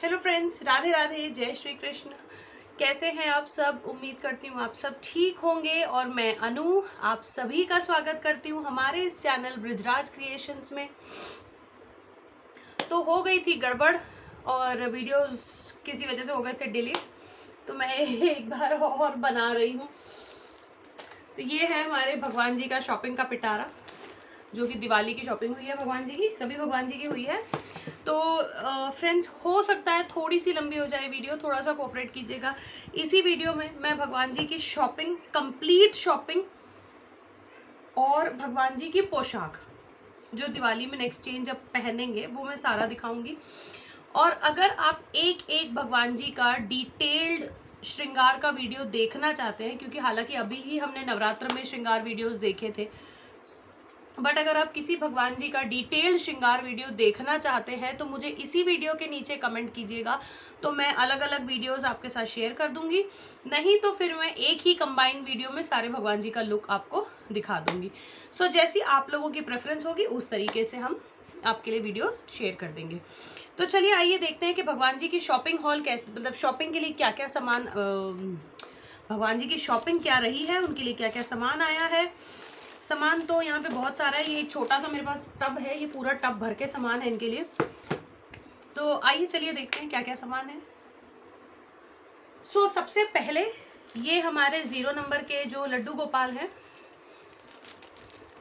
Hello friends, Radhe Radhe, जय श्री कृष्ण। कैसे हैं आप सब? उम्मीद करती हूँ आप सब ठीक होंगे। और मैं अनु आप सभी का स्वागत करती हूँ हमारे इस चैनल ब्रिजराज क्रिएशंस में। तो हो गई थी गड़बड़ और वीडियोस किसी वजह से हो गए थे डिलीट, तो मैं एक बार और बना रही हूँ। तो ये है हमारे भगवान जी का शॉपिंग का पिटारा, जो कि दिवाली की शॉपिंग हुई है भगवान जी की, सभी भगवान जी की हुई है। तो फ्रेंड्स, हो सकता है थोड़ी सी लंबी हो जाए वीडियो, थोड़ा सा कोऑपरेट कीजिएगा। इसी वीडियो में मैं भगवान जी की शॉपिंग, कंप्लीट शॉपिंग और भगवान जी की पोशाक जो दिवाली में नेक्स्ट चेंज जब पहनेंगे वो मैं सारा दिखाऊंगी। और अगर आप एक एक भगवान जी का डिटेल्ड श्रृंगार का वीडियो देखना चाहते हैं, क्योंकि हालांकि अभी ही हमने नवरात्र में श्रृंगार वीडियोस देखे थे, बट अगर आप किसी भगवान जी का डिटेल्ड श्रृंगार वीडियो देखना चाहते हैं तो मुझे इसी वीडियो के नीचे कमेंट कीजिएगा, तो मैं अलग अलग वीडियोस आपके साथ शेयर कर दूंगी। नहीं तो फिर मैं एक ही कंबाइंड वीडियो में सारे भगवान जी का लुक आपको दिखा दूंगी। सो जैसी आप लोगों की प्रेफरेंस होगी उस तरीके से हम आपके लिए वीडियोस शेयर कर देंगे। तो चलिए आइए देखते हैं कि भगवान जी की शॉपिंग हॉल कैसे, मतलब शॉपिंग के लिए क्या क्या सामान, भगवान जी की शॉपिंग क्या रही है, उनके लिए क्या क्या सामान आया है। सामान तो यहाँ पे बहुत सारा है। ये एक छोटा सा मेरे पास टब है, ये पूरा टब भर के सामान है इनके लिए। तो आइए चलिए देखते हैं क्या क्या सामान है। सबसे पहले ये हमारे 0 नंबर के जो लड्डू गोपाल हैं,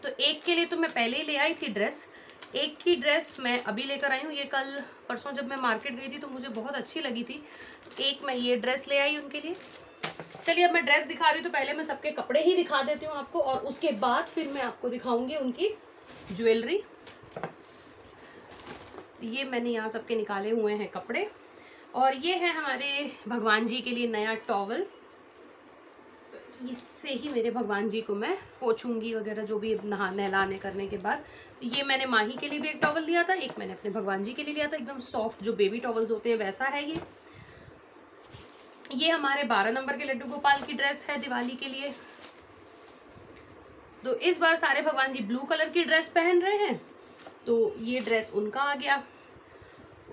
तो एक के लिए तो मैं पहले ही ले आई थी ड्रेस, एक की ड्रेस मैं अभी लेकर आई हूँ। ये कल परसों जब मैं मार्केट गई थी तो मुझे बहुत अच्छी लगी थी, तो एक मैं ये ड्रेस ले आई उनके लिए। चलिए अब मैं ड्रेस दिखा रही हूँ तो पहले मैं सबके कपड़े ही दिखा देती हूँ आपको, और उसके बाद फिर मैं आपको दिखाऊंगी उनकी ज्वेलरी। ये मैंने यहाँ सबके निकाले हुए हैं कपड़े। और ये है हमारे भगवान जी के लिए नया टॉवल, तो इससे ही मेरे भगवान जी को मैं पोछूंगी वगैरह, जो भी नहलाने करने के बाद। ये मैंने माही के लिए भी एक टॉवल लिया था, एक मैंने अपने भगवान जी के लिए लिया था, एकदम सॉफ्ट जो बेबी टॉवल्स होते हैं वैसा है ये हमारे 12 नंबर के लड्डू गोपाल की ड्रेस है दिवाली के लिए। तो इस बार सारे भगवान जी ब्लू कलर की ड्रेस पहन रहे हैं, तो ये ड्रेस उनका आ गया।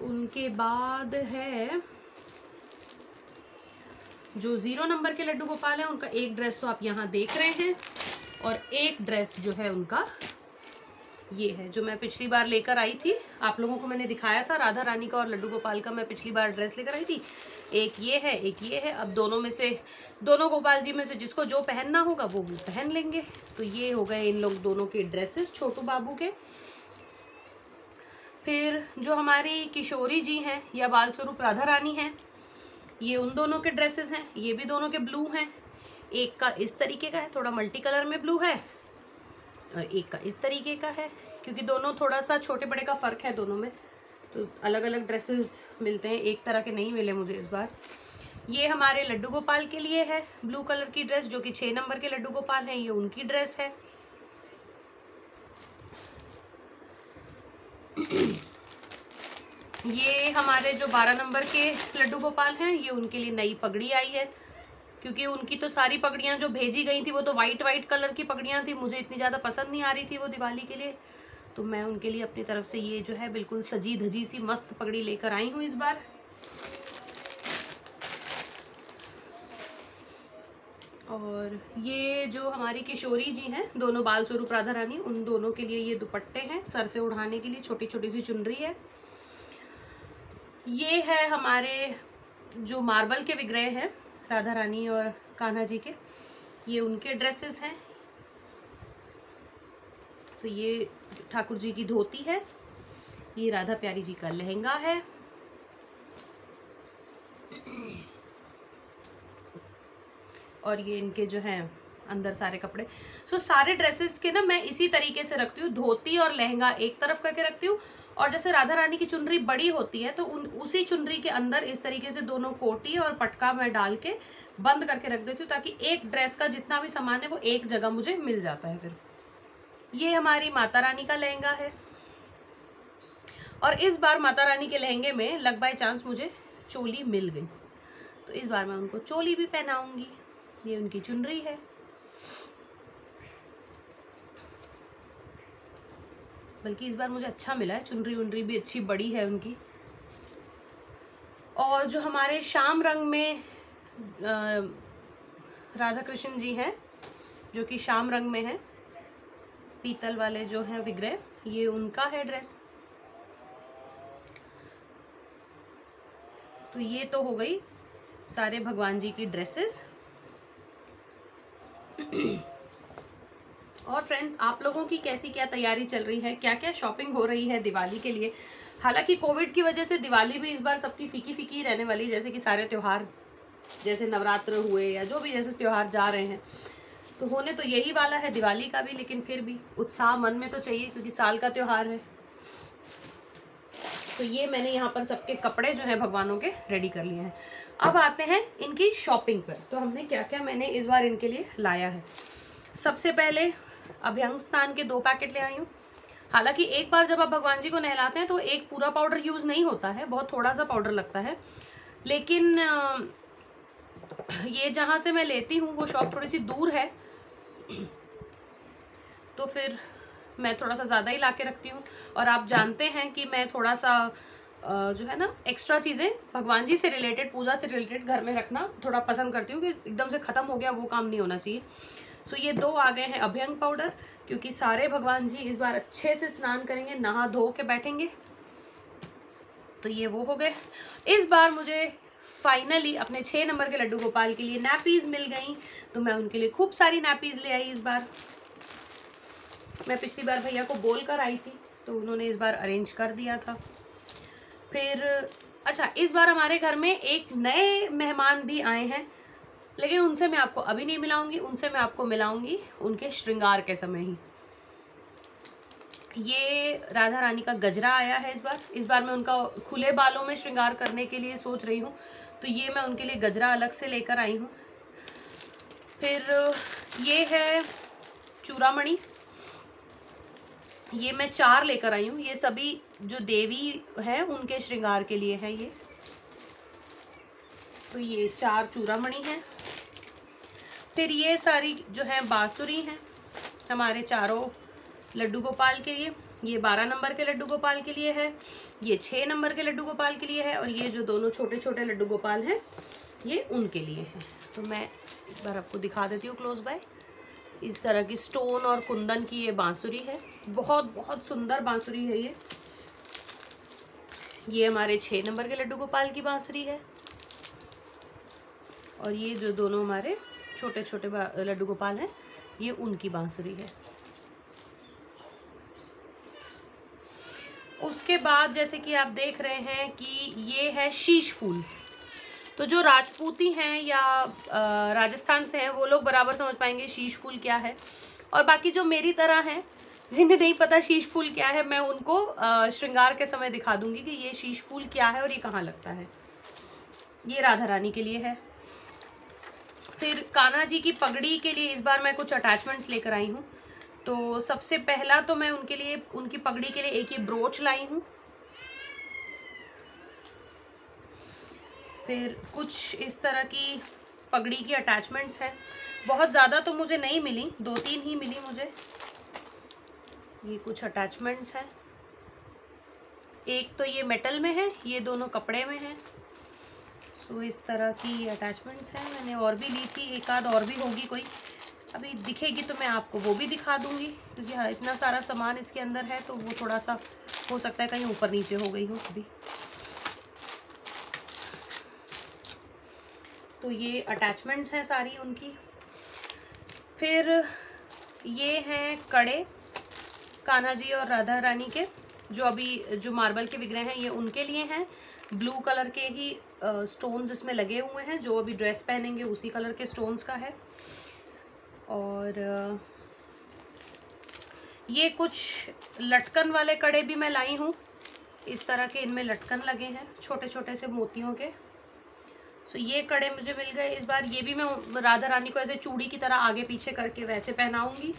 उनके बाद है जो 0 नंबर के लड्डू गोपाल है, उनका एक ड्रेस तो आप यहाँ देख रहे हैं, और एक ड्रेस जो है उनका ये है, जो मैं पिछली बार लेकर आई थी। आप लोगों को मैंने दिखाया था राधा रानी का और लड्डू गोपाल का, मैं पिछली बार ड्रेस लेकर आई थी। एक ये है, एक ये है। अब दोनों में से, दोनों गोपाल जी में से जिसको जो पहनना होगा वो पहन लेंगे। तो ये हो गए इन लोग दोनों के ड्रेसेस, छोटू बाबू के। फिर जो हमारी किशोरी जी हैं या बाल स्वरूप राधा रानी हैं, ये उन दोनों के ड्रेसेस हैं। ये भी दोनों के ब्लू हैं। एक का इस तरीके का है, थोड़ा मल्टी कलर में ब्लू है, और एक का इस तरीके का है, क्योंकि दोनों थोड़ा सा छोटे बड़े का फर्क है दोनों में, तो अलग अलग ड्रेसेस मिलते हैं, एक तरह के नहीं मिले मुझे इस बार। ये हमारे लड्डू गोपाल के लिए है ब्लू कलर की ड्रेस, जो कि 6 नंबर के लड्डू गोपाल हैं, ये उनकी ड्रेस है। ये हमारे जो 12 नंबर के लड्डू गोपाल हैं, ये उनके लिए नई पगड़ी आई है, क्योंकि उनकी तो सारी पगड़ियाँ जो भेजी गई थी वो तो वाइट कलर की पगड़ियाँ थी, मुझे इतनी ज़्यादा पसंद नहीं आ रही थी वो दिवाली के लिए, तो मैं उनके लिए अपनी तरफ से ये जो है बिल्कुल सजी धजी सी मस्त पगड़ी लेकर आई हूँ इस बार। और ये जो हमारी किशोरी जी हैं, दोनों बाल स्वरूप राधा रानी, उन दोनों के लिए ये दुपट्टे हैं सर से उठाने के लिए, छोटी छोटी सी चुनरी है। ये है हमारे जो मार्बल के विग्रह हैं राधा रानी और कान्हा जी के, ये उनके ड्रेसेस हैं। तो ये ठाकुर जी की धोती है, ये राधा प्यारी जी का लहंगा है, और ये इनके जो हैं अंदर सारे कपड़े। सारे ड्रेसेस के ना मैं इसी तरीके से रखती हूँ, धोती और लहंगा एक तरफ करके रखती हूँ, और जैसे राधा रानी की चुनरी बड़ी होती है तो उसी चुनरी के अंदर इस तरीके से दोनों कोटी और पटका मैं डाल के बंद करके रख देती हूँ, ताकि एक ड्रेस का जितना भी सामान है वो एक जगह मुझे मिल जाता है। फिर ये हमारी माता रानी का लहंगा है, और इस बार माता रानी के लहंगे में लक बाय चांस मुझे चोली मिल गई, तो इस बार मैं उनको चोली भी पहनाऊंगी। ये उनकी चुनरी है, बल्कि इस बार मुझे अच्छा मिला है, चुनरी उनरी भी अच्छी बड़ी है उनकी। और जो हमारे श्याम रंग में राधा कृष्ण जी हैं, जो कि श्याम रंग में है, पीतल वाले जो हैं विग्रह, ये उनका है ड्रेस। तो ये तो हो गई सारे भगवान जी की ड्रेसेस। और फ्रेंड्स, आप लोगों की कैसी क्या तैयारी चल रही है, क्या क्या शॉपिंग हो रही है दिवाली के लिए? हालांकि कोविड की वजह से दिवाली भी इस बार सबकी फीकी फीकी रहने वाली, जैसे कि सारे त्योहार, जैसे नवरात्र हुए या जो भी जैसे त्योहार जा रहे हैं, तो होने तो यही वाला है दिवाली का भी, लेकिन फिर भी उत्साह मन में तो चाहिए क्योंकि साल का त्योहार है। तो ये मैंने यहाँ पर सबके कपड़े जो है भगवानों के रेडी कर लिए हैं। अब आते हैं इनकी शॉपिंग पर। तो हमने क्या क्या मैंने इस बार इनके लिए लाया है। सबसे पहले अभ्यंग स्नान के 2 पैकेट ले आई हूँ। हालांकि एक बार जब आप भगवान जी को नहलाते हैं तो एक पूरा पाउडर यूज नहीं होता है, बहुत थोड़ा सा पाउडर लगता है। लेकिन ये जहाँ से मैं लेती हूँ वो शॉप थोड़ी सी दूर है, तो फिर मैं थोड़ा सा ज़्यादा ही ला के रखती हूँ। और आप जानते हैं कि मैं थोड़ा सा जो है ना एक्स्ट्रा चीज़ें भगवान जी से रिलेटेड, पूजा से रिलेटेड घर में रखना थोड़ा पसंद करती हूँ कि एकदम से ख़त्म हो गया वो काम नहीं होना चाहिए। सो ये 2 आ गए हैं अभ्यंग पाउडर, क्योंकि सारे भगवान जी इस बार अच्छे से स्नान करेंगे, नहा धो के बैठेंगे। तो ये वो हो गए। इस बार मुझे फाइनली अपने 6 नंबर के लड्डू गोपाल के लिए नैपीज मिल गई, तो मैं उनके लिए खूब सारी नैपीज ले आई इस बार। मैं पिछली बार भैया को बोल कर आई थी, तो उन्होंने इस बार अरेंज कर दिया था। फिर अच्छा, इस बार हमारे घर में एक नए मेहमान भी आए हैं, लेकिन उनसे मैं आपको अभी नहीं मिलाऊंगी, उनसे मैं आपको मिलाऊंगी उनके श्रृंगार के समय ही। ये राधा रानी का गजरा आया है इस बार मैं उनका खुले बालों में श्रृंगार करने के लिए सोच रही हूँ, तो ये मैं उनके लिए गजरा अलग से लेकर आई हूँ। फिर ये है चूड़ामणि, ये मैं 4 लेकर आई हूँ। ये सभी जो देवी है उनके श्रृंगार के लिए है ये। तो ये 4 चूड़ामणि हैं। फिर ये सारी जो है बांसुरी हैं हमारे चारों लड्डू गोपाल के लिए। ये 12 नंबर के लड्डू गोपाल के लिए है, ये 6 नंबर के लड्डू गोपाल के लिए है, और ये जो दोनों छोटे छोटे लड्डू गोपाल हैं ये उनके लिए हैं। तो मैं एक बार आपको दिखा देती हूँ क्लोज बाय। इस तरह की स्टोन और कुंदन की ये बांसुरी है, बहुत बहुत सुंदर बांसुरी है ये हमारे 6 नंबर के लड्डू गोपाल की बांसुरी है, और ये जो दोनों हमारे छोटे छोटे लड्डू गोपाल हैं ये उनकी बांसुरी है। उसके बाद जैसे कि आप देख रहे हैं कि ये है शीश फूल। तो जो राजपूती हैं या राजस्थान से हैं वो लोग बराबर समझ पाएंगे शीश फूल क्या है, और बाकी जो मेरी तरह हैं जिन्हें नहीं पता शीश फूल क्या है, मैं उनको श्रृंगार के समय दिखा दूंगी कि ये शीश फूल क्या है और ये कहाँ लगता है। ये राधा रानी के लिए है। फिर कान्हा जी की पगड़ी के लिए इस बार मैं कुछ अटैचमेंट्स लेकर आई हूँ। तो सबसे पहला तो मैं उनके लिए, उनकी पगड़ी के लिए एक ये ब्रोच लाई हूँ। फिर कुछ इस तरह की पगड़ी की अटैचमेंट्स हैं, बहुत ज़्यादा तो मुझे नहीं मिली, 2-3 ही मिली मुझे। ये कुछ अटैचमेंट्स हैं, एक तो ये मेटल में है, ये दोनों कपड़े में हैं। सो इस तरह की अटैचमेंट्स हैं। मैंने और भी ली थी, एक आध और भी होगी कोई, अभी दिखेगी तो मैं आपको वो भी दिखा दूंगी, क्योंकि हाँ इतना सारा सामान इसके अंदर है तो वो थोड़ा सा हो सकता है कहीं ऊपर नीचे हो गई हो अभी। तो ये अटैचमेंट्स हैं सारी उनकी। फिर ये हैं कड़े कान्हा जी और राधा रानी के, जो अभी जो मार्बल के विग्रह हैं ये उनके लिए हैं। ब्लू कलर के ही स्टोन्स इसमें लगे हुए हैं, जो अभी ड्रेस पहनेंगे उसी कलर के स्टोन्स का है। और ये कुछ लटकन वाले कड़े भी मैं लाई हूँ, इस तरह के इनमें लटकन लगे हैं छोटे छोटे से मोतियों के। सो ये कड़े मुझे मिल गए इस बार। ये भी मैं राधा रानी को ऐसे चूड़ी की तरह आगे पीछे करके वैसे पहनाऊंगी।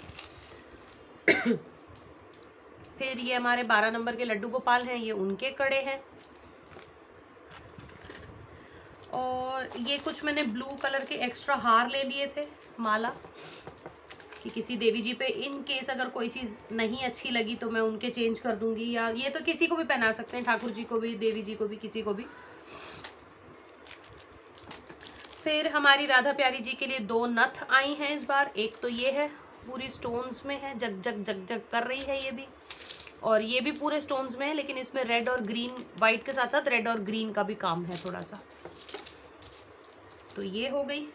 फिर ये हमारे 12 नंबर के लड्डू गोपाल हैं, ये उनके कड़े हैं। और ये कुछ मैंने ब्लू कलर के एक्स्ट्रा हार ले लिए थे, माला, कि किसी देवी जी पे इन केस अगर कोई चीज़ नहीं अच्छी लगी तो मैं उनके चेंज कर दूंगी, या ये तो किसी को भी पहना सकते हैं, ठाकुर जी को भी, देवी जी को भी, किसी को भी। फिर हमारी राधा प्यारी जी के लिए 2 नथ आई हैं इस बार। एक तो ये है, पूरी स्टोन्स में है, जग जग जग जग कर रही है ये भी, और ये भी पूरे स्टोन्स में है, लेकिन इसमें रेड और ग्रीन, वाइट के साथ साथ रेड और ग्रीन का भी काम है थोड़ा सा। तो ये हो गई।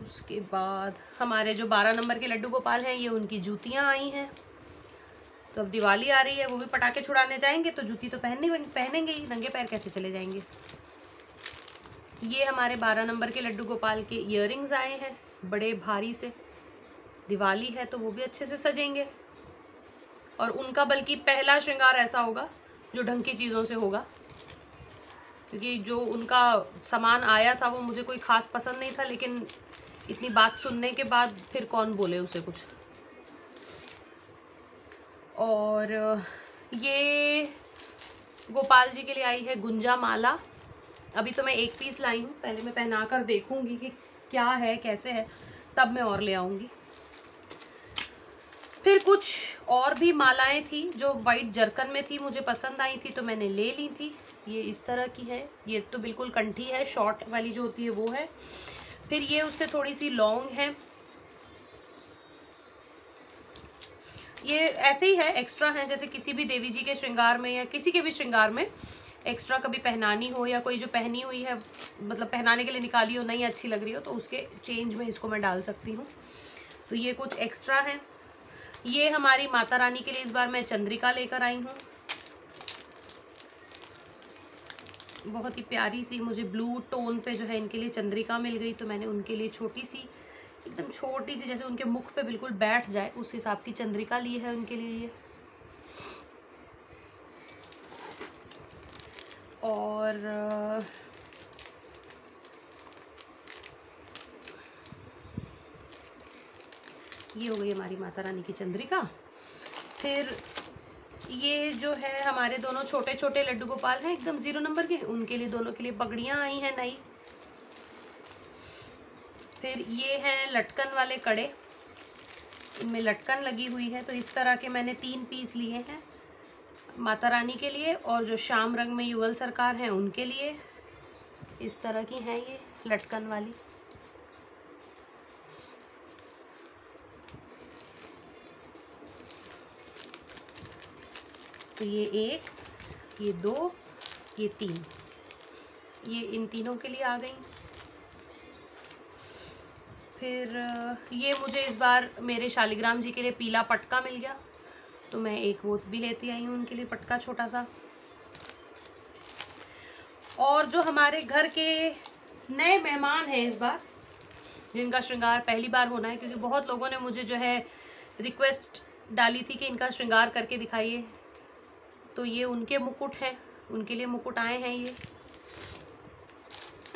उसके बाद हमारे जो 12 नंबर के लड्डू गोपाल हैं, ये उनकी जूतियाँ आई हैं। तो अब दिवाली आ रही है, वो भी पटाखे छुड़ाने जाएंगे तो जूती तो पहनेंगे ही, नंगे पैर कैसे चले जाएंगे। ये हमारे 12 नंबर के लड्डू गोपाल के इयररिंग्स आए हैं, बड़े भारी से। दिवाली है तो वो भी अच्छे से सजेंगे, और उनका बल्कि पहला श्रृंगार ऐसा होगा जो ढंग की चीज़ों से होगा, क्योंकि जो उनका सामान आया था वो मुझे कोई ख़ास पसंद नहीं था, लेकिन इतनी बात सुनने के बाद फिर कौन बोले उसे कुछ। और ये गोपाल जी के लिए आई है गुंजा माला। अभी तो मैं 1 पीस लाई हूँ, पहले मैं पहना कर देखूँगी कि क्या है कैसे है, तब मैं और ले आऊँगी। फिर कुछ और भी मालाएं थी जो वाइट जरकन में थी, मुझे पसंद आई थी तो मैंने ले ली थी। ये इस तरह की है, ये तो बिल्कुल कंठी है, शॉर्ट वाली जो होती है वो है। फिर ये उससे थोड़ी सी लॉन्ग है, ये ऐसे ही है, एक्स्ट्रा है, जैसे किसी भी देवी जी के श्रृंगार में या किसी के भी श्रृंगार में एक्स्ट्रा कभी पहनानी हो, या कोई जो पहनी हुई है मतलब पहनाने के लिए निकाली हो, नहीं अच्छी लग रही हो, तो उसके चेंज में इसको मैं डाल सकती हूँ। तो ये कुछ एक्स्ट्रा है। ये हमारी माता रानी के लिए इस बार मैं चंद्रिका लेकर आई हूँ, बहुत ही प्यारी सी, मुझे ब्लू टोन पे जो है इनके लिए चंद्रिका मिल गई, तो मैंने उनके लिए छोटी सी, एकदम छोटी सी, जैसे उनके मुख पे बिल्कुल बैठ जाए उस हिसाब की चंद्रिका ली है उनके लिए। और ये हो गई हमारी माता रानी की चंद्रिका। फिर ये जो है हमारे दोनों छोटे छोटे लड्डू गोपाल हैं एकदम 0 नंबर के, उनके लिए दोनों के लिए पगड़ियाँ आई हैं नई। फिर ये हैं लटकन वाले कड़े, इनमें लटकन लगी हुई है, तो इस तरह के मैंने 3 पीस लिए हैं माता रानी के लिए, और जो श्याम रंग में युगल सरकार हैं उनके लिए इस तरह की हैं ये लटकन वाली। तो ये 1, ये 2, ये 3, ये इन तीनों के लिए आ गई। फिर ये मुझे इस बार मेरे शालिग्राम जी के लिए पीला पटका मिल गया, तो मैं एक वो भी लेती आई हूँ उनके लिए, पटका छोटा सा। और जो हमारे घर के नए मेहमान हैं इस बार, जिनका श्रृंगार पहली बार होना है, क्योंकि बहुत लोगों ने मुझे जो है रिक्वेस्ट डाली थी कि इनका श्रृंगार करके दिखाइए, तो ये उनके मुकुट हैं, उनके लिए मुकुट आए हैं।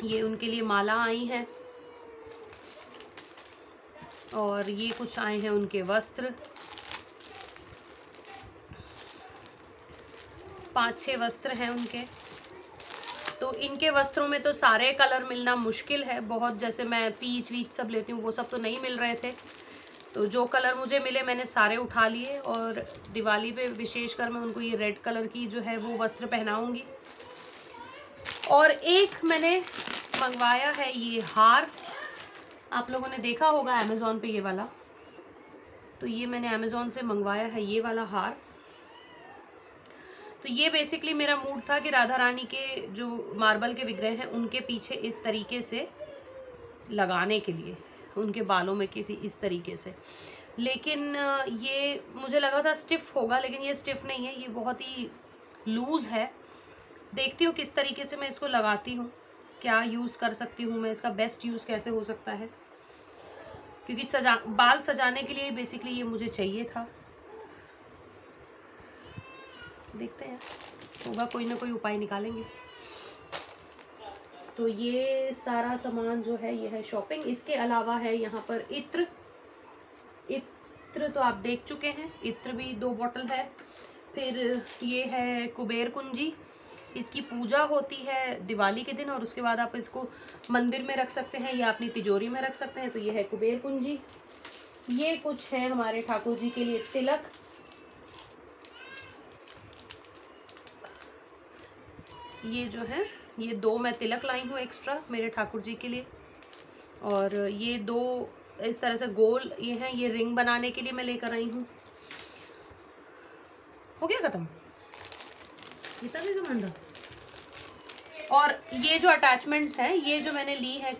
ये उनके लिए माला आई हैं, और ये कुछ आए हैं उनके वस्त्र, 5-6 वस्त्र हैं उनके। तो इनके वस्त्रों में तो सारे कलर मिलना मुश्किल है बहुत, जैसे मैं पीच वीच सब लेती हूँ वो सब तो नहीं मिल रहे थे, तो जो कलर मुझे मिले मैंने सारे उठा लिए, और दिवाली पे विशेषकर मैं उनको ये रेड कलर की जो है वो वस्त्र पहनाऊंगी। और एक मैंने मंगवाया है ये हार, आप लोगों ने देखा होगा अमेज़ॉन पे ये वाला, तो ये मैंने अमेज़ॉन से मंगवाया है ये वाला हार। तो ये बेसिकली मेरा मूड था कि राधा रानी के जो मार्बल के विग्रह हैं उनके पीछे इस तरीके से लगाने के लिए, उनके बालों में किसी इस तरीके से, लेकिन ये मुझे लगा था स्टिफ होगा, लेकिन ये स्टिफ नहीं है, ये बहुत ही लूज़ है। देखती हूँ किस तरीके से मैं इसको लगाती हूँ, क्या यूज़ कर सकती हूँ मैं, इसका बेस्ट यूज़ कैसे हो सकता है, क्योंकि बाल सजाने के लिए बेसिकली ये मुझे चाहिए था। देखते हैं, होगा कोई ना कोई उपाय निकालेंगे। तो ये सारा सामान जो है ये है शॉपिंग। इसके अलावा है यहाँ पर इत्र, इत्र तो आप देख चुके हैं, इत्र भी 2 बॉटल है। फिर ये है कुबेर कुंजी, इसकी पूजा होती है दिवाली के दिन, और उसके बाद आप इसको मंदिर में रख सकते हैं या अपनी तिजोरी में रख सकते हैं, तो ये है कुबेर कुंजी। ये कुछ है हमारे ठाकुर जी के लिए तिलक, ये जो है ये 2 मैं तिलक लाई हूँ एक्स्ट्रा मेरे ठाकुर जी के लिए, और ये 2 इस तरह से गोल ये हैं, ये रिंग बनाने के लिए मैं लेकर आई हूँ। हो गया खत्म, इतना भी सामान था। और ये जो अटैचमेंट्स हैं, ये जो मैंने ली है,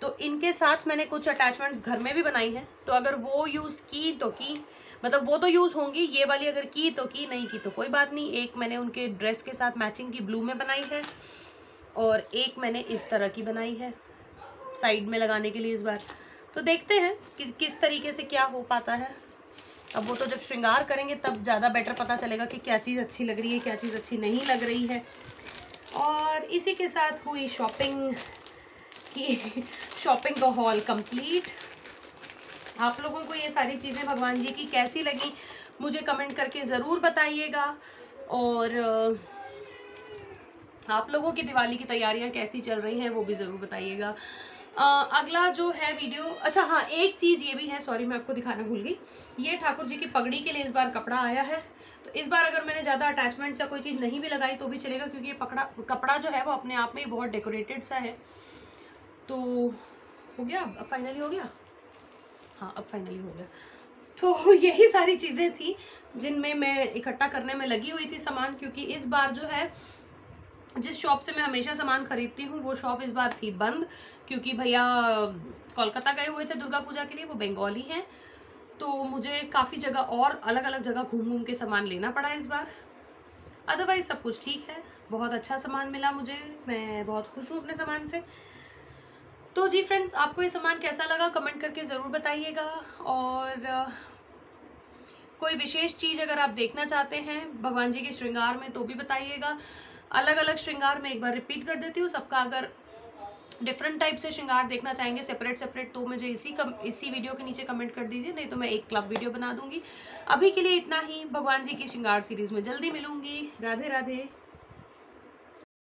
तो इनके साथ मैंने कुछ अटैचमेंट्स घर में भी बनाई हैं, तो अगर वो यूज़ की तो की, मतलब वो तो यूज़ होंगी, ये वाली अगर की तो की, नहीं की तो कोई बात नहीं। एक मैंने उनके ड्रेस के साथ मैचिंग की ब्लू में बनाई है, और एक मैंने इस तरह की बनाई है साइड में लगाने के लिए इस बार। तो देखते हैं कि किस तरीके से क्या हो पाता है। अब वो तो जब श्रृंगार करेंगे तब ज़्यादा बेटर पता चलेगा कि क्या चीज़ अच्छी लग रही है, क्या चीज़ अच्छी नहीं लग रही है। और इसी के साथ हुई शॉपिंग की शॉपिंग का हॉल कंप्लीट। आप लोगों को ये सारी चीज़ें भगवान जी की कैसी लगी मुझे कमेंट करके ज़रूर बताइएगा, और आप लोगों की दिवाली की तैयारियां कैसी चल रही हैं वो भी ज़रूर बताइएगा। अगला जो है वीडियो, अच्छा हाँ, एक चीज़ ये भी है, सॉरी मैं आपको दिखाना भूल गई, ये ठाकुर जी की पगड़ी के लिए इस बार कपड़ा आया है। तो इस बार अगर मैंने ज़्यादा अटैचमेंट्स या कोई चीज़ नहीं भी लगाई तो भी चलेगा, क्योंकि ये कपड़ा जो है वो अपने आप में ही बहुत डेकोरेटेड सा है। तो हो गया, अब फाइनली हो गया, हाँ अब फाइनली हो गया। तो यही सारी चीज़ें थी जिनमें मैं इकट्ठा करने में लगी हुई थी सामान, क्योंकि इस बार जो है जिस शॉप से मैं हमेशा सामान खरीदती हूँ वो शॉप इस बार थी बंद, क्योंकि भैया कोलकाता गए हुए थे दुर्गा पूजा के लिए, वो बंगाली हैं, तो मुझे काफ़ी जगह और अलग अलग जगह घूम घूम के सामान लेना पड़ा इस बार। अदरवाइज सब कुछ ठीक है, बहुत अच्छा सामान मिला मुझे, मैं बहुत खुश हूँ अपने सामान से। तो जी फ्रेंड्स, आपको ये सामान कैसा लगा कमेंट करके ज़रूर बताइएगा, और कोई विशेष चीज़ अगर आप देखना चाहते हैं भगवान जी के श्रृंगार में तो भी बताइएगा। अलग अलग श्रृंगार में एक बार रिपीट कर देती हूँ सबका, अगर डिफरेंट टाइप से श्रृंगार देखना चाहेंगे सेपरेट तो मुझे इसी वीडियो के नीचे कमेंट कर दीजिए, नहीं तो मैं एक क्लब वीडियो बना दूंगी। अभी के लिए इतना ही, भगवान जी की श्रृंगार सीरीज़ में जल्दी मिलूंगी। राधे राधे।